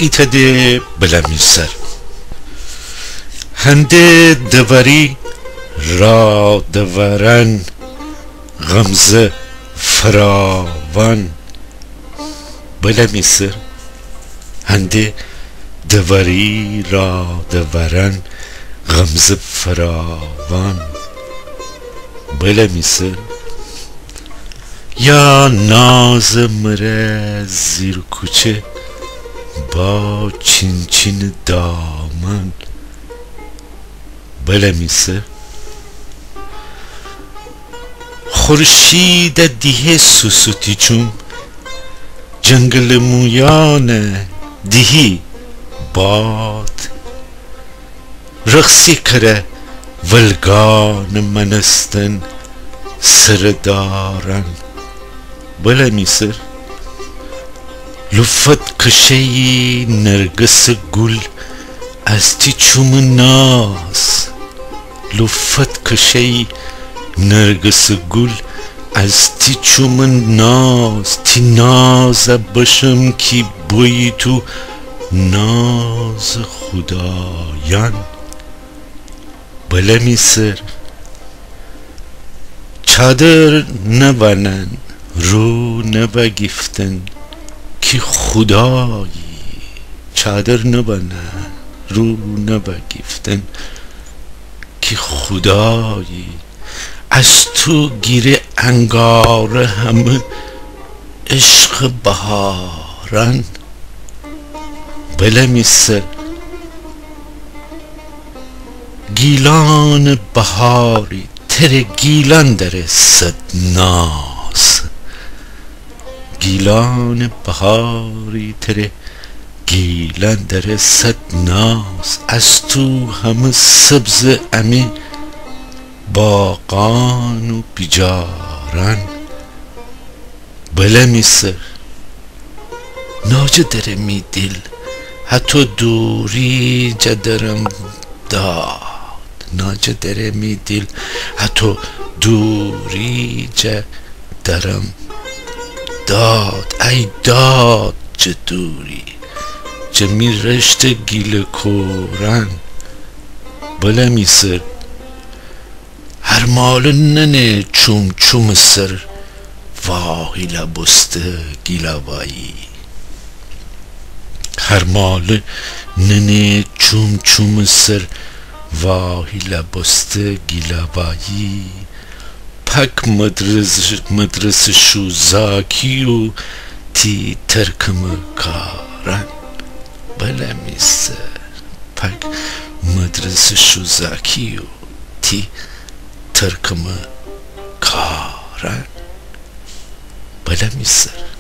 ایتده بلمی سر هنده دوری را دورن غمزه فراوان بلمی سر هنده دوری را دورن غمزه فراوان بلمی سر یا ناز مره زیر کوچه با چین چین دامن بلمی سر خورشید دیه سوسوتی چوم جنگل مویان دیهی باد رقصی کره ولگان منستن سردارن بلمی سر لفت کشهی نرگس گل از تی چوم ناز لفت کشهی نرگس گل از تی چوم ناز تی ناز باشم کی بوی تو ناز خدایان بلمی سر چادر نبنن رو نبگیفتن کی خدایی چادر نبنن رو نبگیفتن کی خدایی از تو گیره انگار همه عشق بهارن بلمی سر گیلان بهاری تر گیلان داره صد ناز گیلان بهاری تر گیلان داره صد ناز از تو همه سبز امی باغان و بیجارن بلمی سر ناجه داره می دل حتی دوری جدرم داد ناجه داره می دل حتی دوری جدرم داد ای داد چه دوری چه می رشت گیل کورن بلمی سر هر مال ننه چوم چوم سر واهی لبسته گیلوایی هر مال ننه چوم چوم سر واهی لبسته گیلوایی پک مدرس شوزاکی و تی ترکم کارن بلمی سر پک مدرس شوزاکی و تی ترکم کارن بلمی سر